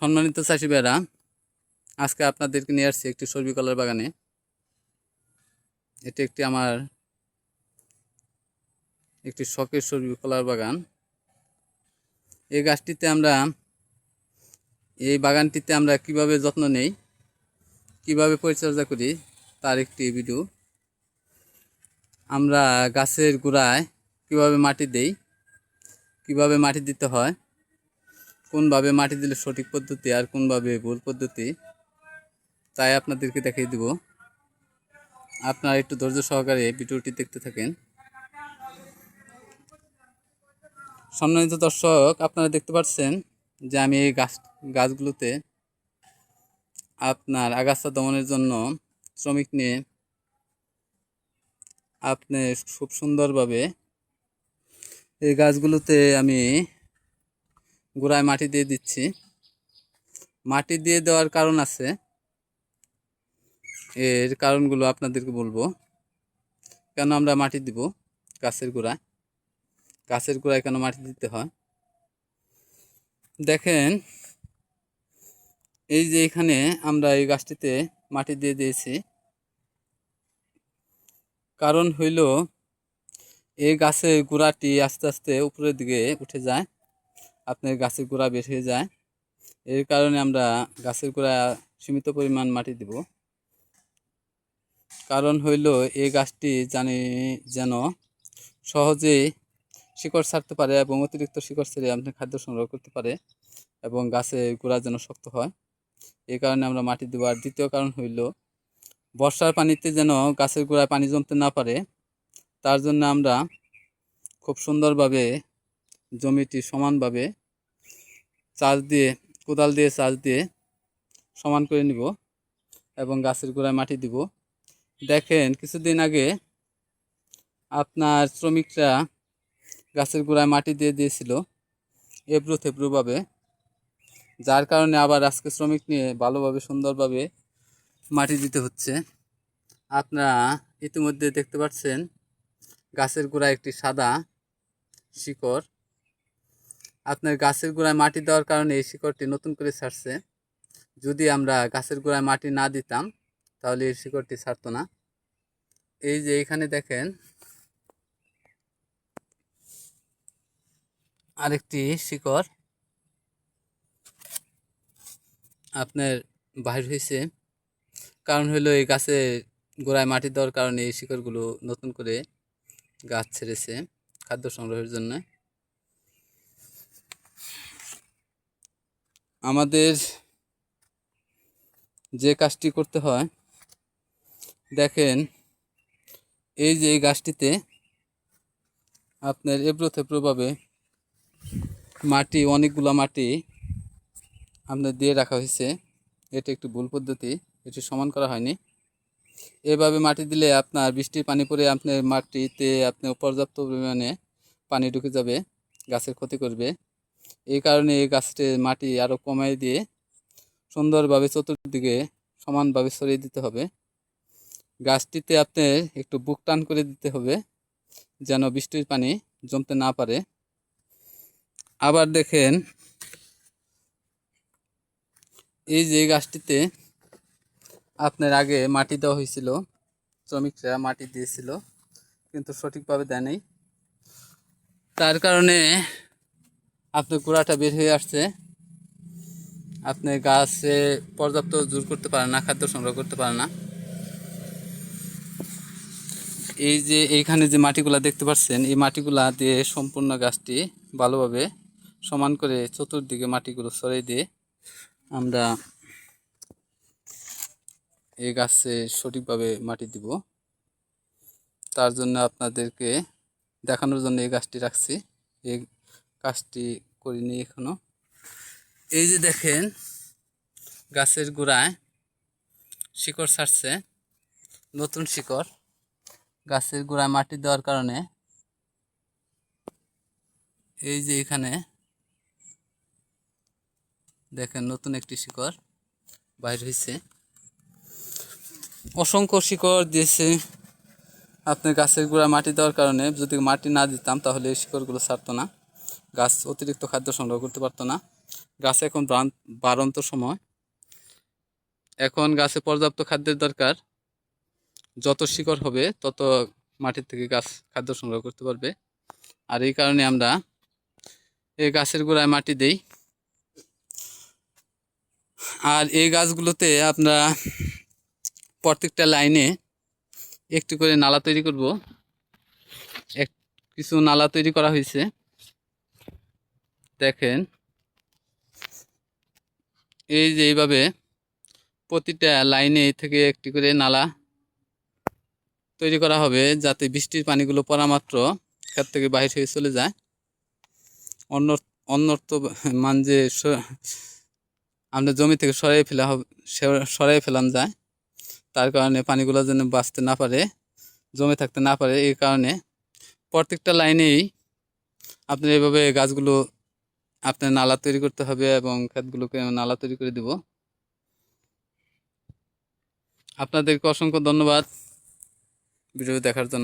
সম্মানিত চাষি ভাইরা, আজকে আপনাদেরকে নিয়ে আসছি একটি সবজি কলার বাগানে। এটি আমার একটি শখের সবজি কলার বাগান। এই বাগানটিতে আমরা কিভাবে যত্ন নেই, কিভাবে পরিচর্যা করি তার একটি ভিডিও। আমরা গাছের গোড়ায় কিভাবে মাটি দেই, কিভাবে মাটি দিতে হয়, কোনভাবে মাটি দিলে সঠিক পদ্ধতি আর কোনভাবে ভুল পদ্ধতি, তাই আপনাদেরকে দেখিয়ে দিব। আপনারা একটু ধৈর্য সহকারে ভিডিওটি দেখতে থাকেন। সম্মানিত দর্শক, আপনারা দেখতে পাচ্ছেন যে আমি এই গাছগুলোতে আপনার আগাছা দমনের জন্য শ্রমিক নিয়ে আপনি খুব সুন্দরভাবে এই গাছগুলোতে আমি গোড়ায় মাটি দিয়ে দিচ্ছি। মাটি দিয়ে দেওয়ার কারণ আছে, এর কারণগুলো আপনাদেরকে বলবো। কেন আমরা মাটি দিব গাছের গোড়ায় কেন মাটি দিতে হয়। দেখেন, এই যে এখানে আমরা এই গাছটিতে মাটি দিয়ে দিয়েছি, কারণ হইল এই গাছের গোড়াটি আস্তে আস্তে উপরের দিকে উঠে যায়, আপনার গাছের গোড়া বের হয়ে যায়। এর কারণে আমরা গাছের গোড়া সীমিত পরিমাণ মাটি দিব। কারণ হইল এই গাছটি যেন সহজেই শিকড় ছাড়তে পারে এবং অতিরিক্ত শিকড় ছেড়ে আপনি খাদ্য সংগ্রহ করতে পারে এবং গাছের গোড়া যেন শক্ত হয়। এই কারণে আমরা মাটি দেব। আর দ্বিতীয় কারণ হইল বর্ষার পানিতে যেন গাছের গোড়ায় পানি জমতে না পারে, তার জন্য আমরা খুব সুন্দরভাবে জমিটি সমানভাবে কোদাল দিয়ে চাষ দিয়ে সমান করে নিব এবং গাছের গোড়ায় মাটি দিব। দেখেন, কিছুদিন আগে আপনার শ্রমিকরা গাছের গোড়ায় মাটি দিয়ে দিয়েছিল এবড়ো থেবড়োভাবে, যার কারণে আবার আজকে শ্রমিক নিয়ে ভালোভাবে সুন্দরভাবে মাটি দিতে হচ্ছে। আপনারা ইতিমধ্যে দেখতে পাচ্ছেন গাছের গোড়ায় একটি সাদা শিকড়। আপনার গাছের গোড়ায় মাটি দেওয়ার কারণে এই শিকড়টি নতুন করে ছাড়ছে। যদি আমরা গাছের গোড়ায় মাটি না দিতাম তাহলে এই শিকড়টি ছাড়তো না। এই যে এখানে দেখেন আরেকটি শিকড় আপনার বাহির হয়েছে। কারণ হলো এই গাছে গোড়ায় মাটি দেওয়ার কারণে এই শিকড়গুলো নতুন করে গাছ ছেড়েছে খাদ্য সংগ্রহের জন্য। আমাদের যে কাজটি করতে হয়, দেখেন এই যে এই গাছটিতে আপনার এবড়ো থেবড়োভাবে অনেকগুলো মাটি আপনার দিয়ে রাখা হয়েছে। এটা একটু ভুল পদ্ধতি, এটি সমান করা হয়নি। এভাবে মাটি দিলে আপনার বৃষ্টির পানি পড়ে আপনার মাটিতে আপনার পর্যাপ্ত পরিমাণে পানি ঢুকে যাবে, গাছের ক্ষতি করবে। এই কারণে এই গাছটি মাটি আরও কমাই দিয়ে সুন্দরভাবে চতুর্দিকে সমানভাবে ছড়িয়ে দিতে হবে। গাছটিতে আপনার একটু বুক টান করে দিতে হবে যেন বৃষ্টির পানি জমতে না পারে। আবার দেখেন, এই যে গাছটিতে আপনার আগে মাটি দেওয়া হয়েছিল, শ্রমিকরা মাটি দিয়েছিল কিন্তু সঠিকভাবে দেয় নাই, তার কারণে আপনার গোড়াটা বের হয়ে আসছে। আপনি গাছে পর্যাপ্ত জোর করতে পারে না, খাদ্য সংগ্রহ করতে পারে না। এই যে এইখানে যে মাটিগুলা দেখতে পাচ্ছেন, এই মাটিগুলা দিয়ে সম্পূর্ণ গাছটি ভালোভাবে সমান করে চতুর্দিকে মাটিগুলো ছড়িয়ে দিয়ে আমরা এই গাছে সঠিকভাবে মাটি দিব। তার জন্য আপনাদেরকে দেখানোর জন্য এই গাছটি রাখছি, এই কাজটি করিনি এখনো। এই যে দেখেন গাছের গোড়ায় শিকড় ছাড়ছে, নতুন শিকড়। গাছের গোড়ায় মাটি দেওয়ার কারণে এই যে এখানে দেখেন নতুন একটি শিকড় বাইর হয়েছে। অসংখ্য শিকড় দিয়েছে আপনার গাছের গোড়ায় মাটি দেওয়ার কারণে। যদি মাটি না দিতাম তাহলে এই শিকড়গুলো ছাড়তো না, গাছ অতিরিক্ত খাদ্য সংগ্রহ করতে পারতো না। গাছে এখন বাড়ন্ত সময়। এখন গাছে পর্যাপ্ত খাদ্যের দরকার। যত শিকড় হবে তত মাটির থেকে গাছ খাদ্য সংগ্রহ করতে পারবে। আর এই কারণে আমরা এই গাছের গোড়ায় মাটি দেই। আর এই গাছগুলোতে আমরা প্রত্যেকটা লাইনে একটু করে নালা তৈরি করব। কিছু নালা তৈরি করা হয়েছে, দেখেন। এই যে এইভাবে প্রতিটা লাইনে থেকে একটি করে নালা তৈরি করা হবে, যাতে বৃষ্টির পানিগুলো পড়া মাত্র ক্ষেত থেকে বাহির হয়ে চলে যায়। অন্যত্র যে আমরা জমি থেকে সরাই ফেলান যায়, তার কারণে পানিগুলো যেন বাঁচতে না পারে, জমে থাকতে না পারে। এই কারণে প্রত্যেকটা লাইনেই আপনার এইভাবে গাছগুলো আপনার নালা তৈরি করতে হবে এবং ক্ষেতগুলোকে নালা তৈরি করে দেব। আপনাদেরকে অসংখ্য ধন্যবাদ ভিডিও দেখার জন্য।